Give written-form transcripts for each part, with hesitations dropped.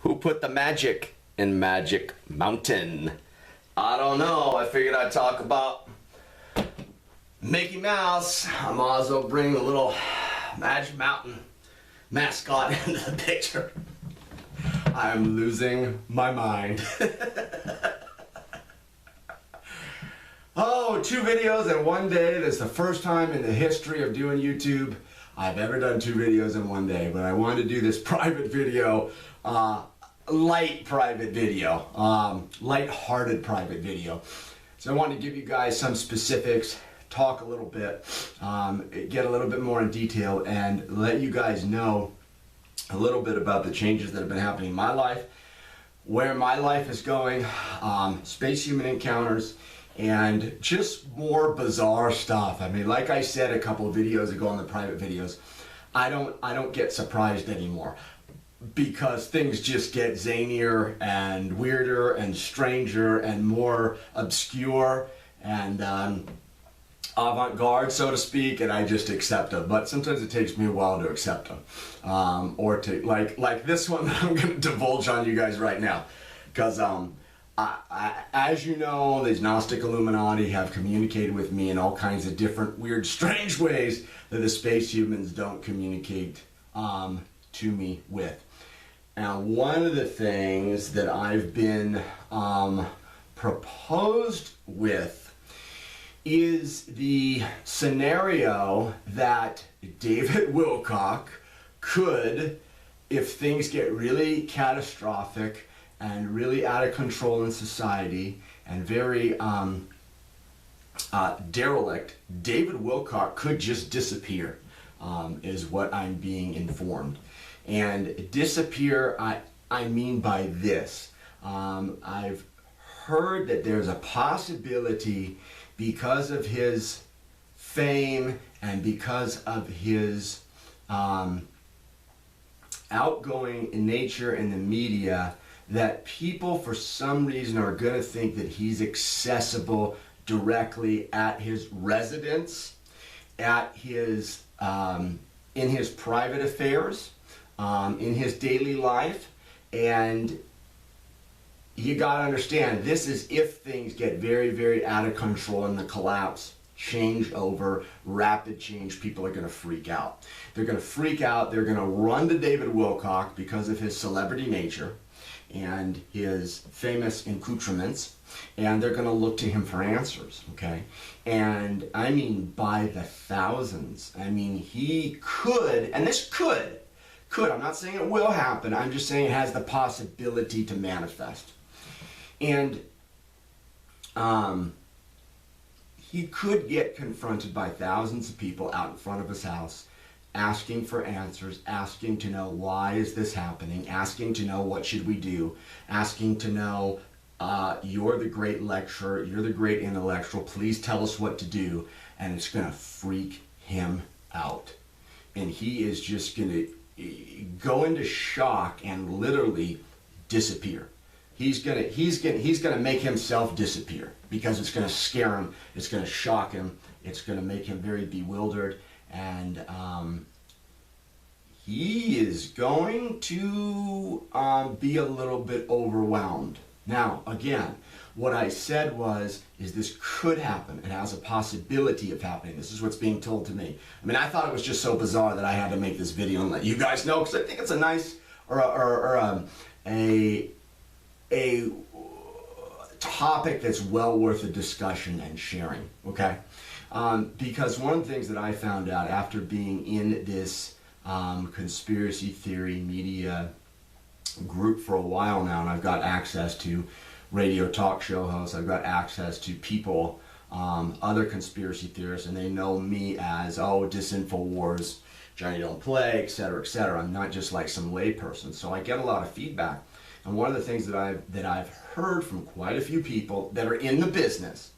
Who put the magic in Magic Mountain? I don't know. I figured I'd talk about Mickey Mouse. I might as well bring the little Magic Mountain mascot into the picture. I'm losing my mind. Oh, 2 videos in one day. That's the first time in the history of doing YouTube I've ever done 2 videos in one day, but I wanted to do this private video, light private video, light-hearted private video. So I wanted to give you guys some specifics, talk a little bit, get a little bit more in detail, and let you guys know a little bit about the changes that have been happening in my life, where my life is going, space human encounters, and just more bizarre stuff. I mean, like I said a couple of videos ago on the private videos, I don't get surprised anymore, because things just get zanier and weirder and stranger and more obscure and avant-garde, so to speak, and I just accept them. But sometimes it takes me a while to accept them, or to like this one that I'm going to divulge on you guys right now, because as you know, these Gnostic Illuminati have communicated with me in all kinds of different weird, strange ways that the space humans don't communicate to me with. Now, one of the things that I've been proposed with is the scenario that David Wilcock could, if things get really catastrophic and really out of control in society and very derelict, David Wilcock could just disappear, is what I'm being informed. And disappear, I mean by this. I've heard that there's a possibility, because of his fame and because of his outgoing nature in the media, that people for some reason are going to think that he's accessible directly at his residence, at his in his private affairs, in his daily life. And you got to understand, this is if things get very, very out of control and the collapse, change over, rapid change, people are going to freak out. They're going to freak out. They're going to run to David Wilcock because of his celebrity nature and his famous accoutrements, and they're going to look to him for answers, okay? And I mean by the thousands. I mean, he could, and this could, I'm not saying it will happen, I'm just saying it has the possibility to manifest. And he could get confronted by thousands of people out in front of his house, asking for answers, asking to know why is this happening, asking to know what should we do, asking to know, you're the great lecturer, you're the great intellectual, please tell us what to do. And it's going to freak him out. And he is just going to go into shock and literally disappear. He's gonna make himself disappear, because it's gonna scare him, it's gonna shock him, it's gonna make him very bewildered, and he is going to be a little bit overwhelmed. Now, again, what I said is this could happen. It has a possibility of happening. This is what's being told to me. I mean, I thought it was just so bizarre that I had to make this video and let you guys know, because I think it's a nice, a topic that's well worth a discussion and sharing, okay? Because one of the things that I found out after being in this conspiracy theory media group for a while now, and I've got access to radio talk show hosts, I've got access to people, other conspiracy theorists, and they know me as, oh, Disinfowars, Johnny Don't Play, etc., etc. I'm not just like some layperson, so I get a lot of feedback. And one of the things that I've heard from quite a few people that are in the business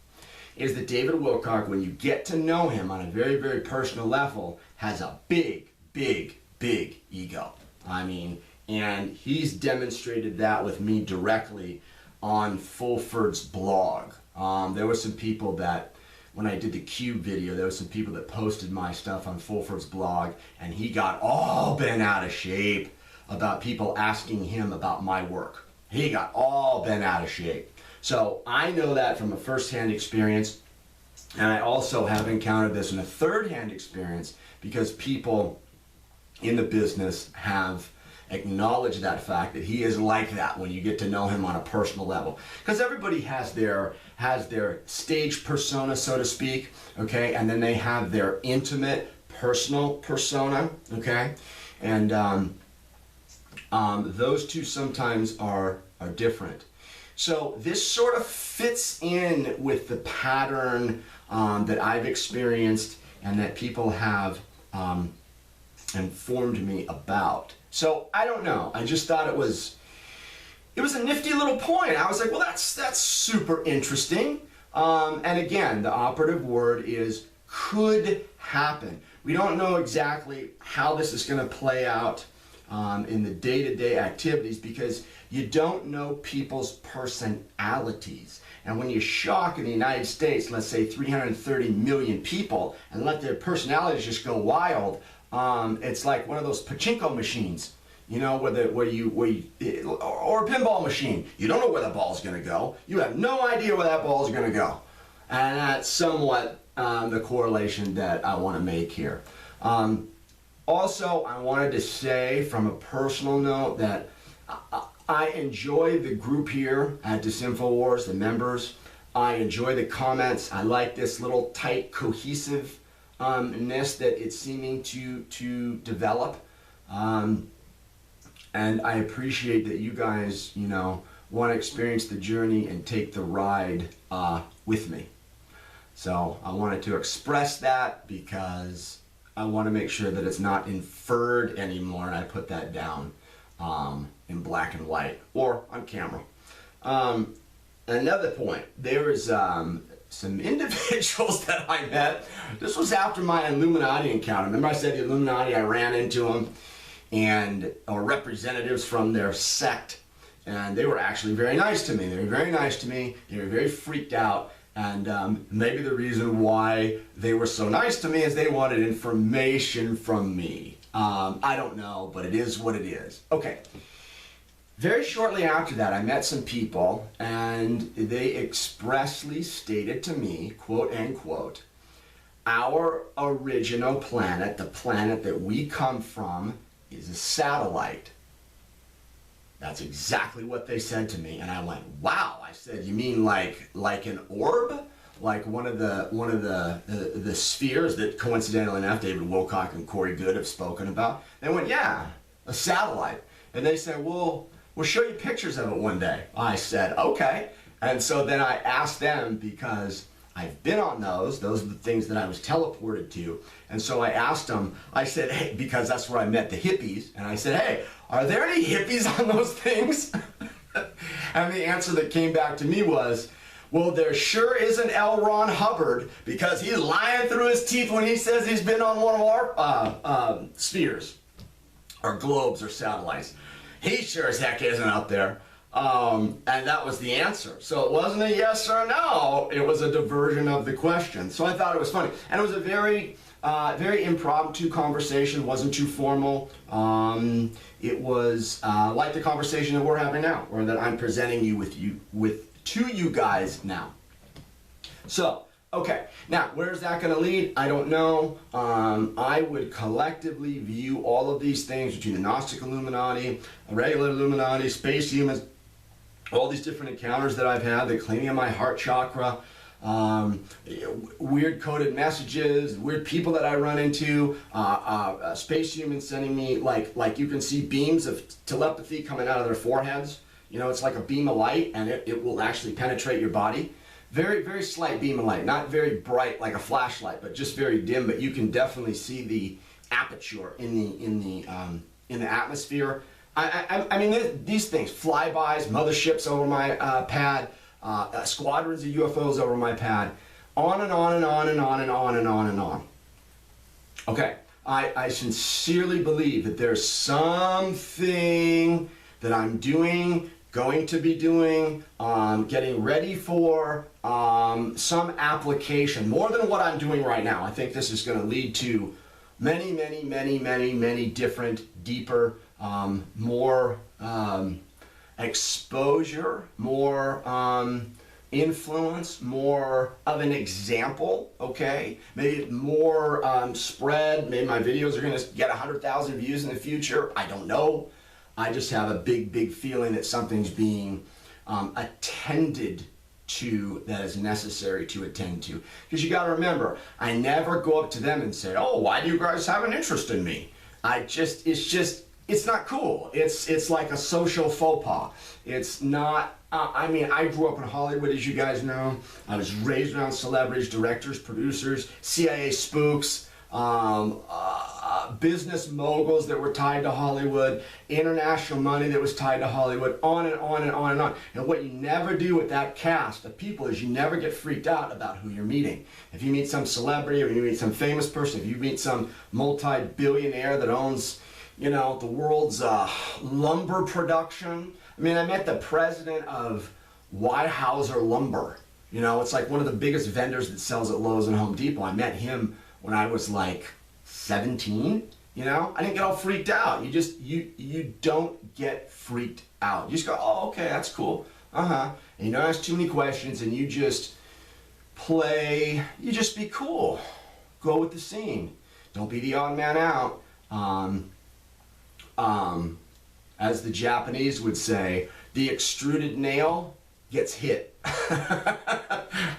is that David Wilcock, when you get to know him on a very, very personal level, has a big, big, big ego. I mean, and he's demonstrated that with me directly on Fulford's blog. There were some people that, when I did the Cube video, there were some people that posted my stuff on Fulford's blog, and he got all bent out of shape about people asking him about my work. He got all bent out of shape. So I know that from a first-hand experience, and I also have encountered this in a third-hand experience because people in the business have acknowledged that fact that he is like that when you get to know him on a personal level. Because everybody has their stage persona, so to speak, okay, and then they have their intimate personal persona, okay, and those two sometimes are different. So this sort of fits in with the pattern that I've experienced and that people have informed me about. So I don't know. I just thought it was a nifty little point. I was like, well, that's super interesting. And again, the operative word is could happen. We don't know exactly how this is going to play out in the day-to-day activities because you don't know people's personalities. And when you shock in the United States, let's say 330 million people, and let their personalities just go wild, it's like one of those pachinko machines, you know, or a pinball machine. You don't know where the ball's going to go. You have no idea where that ball's going to go. And that's somewhat the correlation that I want to make here. Also, I wanted to say from a personal note that I enjoy the group here at Disinfowars, the members. I enjoy the comments. I like this little tight cohesiveness that it's seeming to develop. And I appreciate that you guys, you know, want to experience the journey and take the ride with me. So I wanted to express that because I want to make sure that it's not inferred anymore, and I put that down in black and white or on camera. Another point, there is some individuals that I met. This was after my Illuminati encounter. Remember I said the Illuminati, I ran into them, or representatives from their sect, and they were actually very nice to me. They were very nice to me. They were very freaked out. And maybe the reason why they were so nice to me is they wanted information from me. I don't know, but it is what it is. Okay. Very shortly after that, I met some people, and they expressly stated to me, quote unquote, our original planet, the planet that we come from, is a satellite. That's exactly what they said to me, and I went, wow. I said, you mean like an orb? Like one of the spheres that coincidentally enough David Wilcock and Corey Good have spoken about? They went, yeah, a satellite. And they said, well, we'll show you pictures of it one day. I said, okay. And so then I asked them, because I've been on those are the things that I was teleported to. And so I asked them, I said, hey, because that's where I met the hippies. And I said, hey, are there any hippies on those things? And the answer that came back to me was, well, there sure is an L. Ron Hubbard, because he's lying through his teeth when he says he's been on one of our spheres, or globes, or satellites. He sure as heck isn't up there. And that was the answer. So it wasn't a yes or no, it was a diversion of the question. So I thought it was funny. And it was a very impromptu conversation, wasn't too formal. It was like the conversation that we're having now, or that I'm presenting to you guys now. So, okay, now where's that going to lead? I don't know. I would collectively view all of these things between the Gnostic Illuminati, a regular Illuminati, space humans, all these different encounters that I've had, the cleaning of my heart chakra, weird coded messages, weird people that I run into, space humans sending me, like you can see beams of telepathy coming out of their foreheads. You know, it's like a beam of light, and it will actually penetrate your body. Very, very slight beam of light, not very bright like a flashlight, but just very dim. But you can definitely see the aperture in the atmosphere. I mean, these things, flybys, motherships over my pad, squadrons of UFOs over my pad, on and on and on and on and on and on and on. Okay, I sincerely believe that there's something that I'm doing, going to be doing, getting ready for some application, more than what I'm doing right now. I think this is going to lead to many, many, many, many, many different, deeper more exposure, more influence, more of an example, okay? Maybe more spread, maybe my videos are gonna get 100,000 views in the future, I don't know. I just have a big feeling that something's being attended to that is necessary to attend to. Because you gotta remember, I never go up to them and say, oh, why do you guys have an interest in me? It's not cool. It's like a social faux pas. It's not, I mean, I grew up in Hollywood, as you guys know. I was raised around celebrities, directors, producers, CIA spooks, business moguls that were tied to Hollywood, international money that was tied to Hollywood, on and on and on and on. And what you never do with that cast of people is you never get freaked out about who you're meeting. If you meet some celebrity, or you meet some famous person, if you meet some multi-billionaire that owns, you know, the world's lumber production. I mean, I met the president of Weyerhaeuser Lumber. You know, it's like one of the biggest vendors that sells at Lowe's and Home Depot. I met him when I was like 17, you know? I didn't get all freaked out. You don't get freaked out. You just go, oh, okay, that's cool. And you don't ask too many questions, and you just play, you just be cool. Go with the scene. Don't be the odd man out. As the Japanese would say, the extruded nail gets hit. And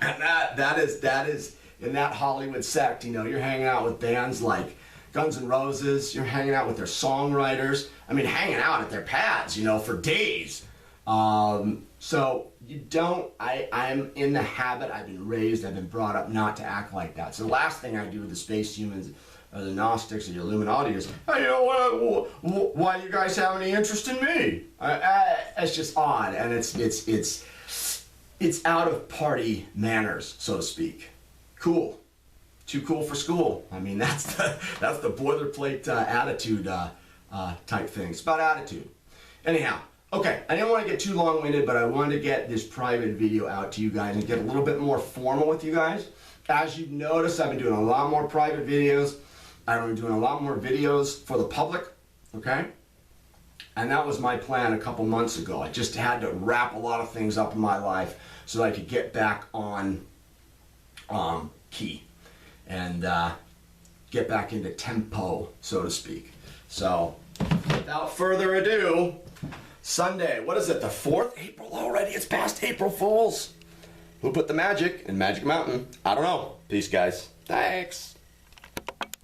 that is in that Hollywood sect, you know, you're hanging out with bands like Guns N' Roses, you're hanging out with their songwriters, I mean, hanging out at their pads, you know, for days. So you don't, I'm in the habit, I've been raised, I've been brought up not to act like that. So the last thing I do with the space humans, or the Gnostics, or the Illuminati is, hey, you know, why do you guys have any interest in me? It's just odd, and it's out of party manners, so to speak. Cool, too cool for school. I mean, that's the boilerplate attitude type thing. It's about attitude. Anyhow, okay, I didn't want to get too long-winded, but I wanted to get this private video out to you guys and get a little bit more formal with you guys. As you've noticed, I've been doing a lot more private videos. I've been doing a lot more videos for the public, okay? And that was my plan a couple months ago. I just had to wrap a lot of things up in my life so that I could get back on key and get back into tempo, so to speak. So, without further ado, Sunday, what is it, the 4th? April already? It's past April Fools. Who put the magic in Magic Mountain? I don't know. Peace, guys. Thanks.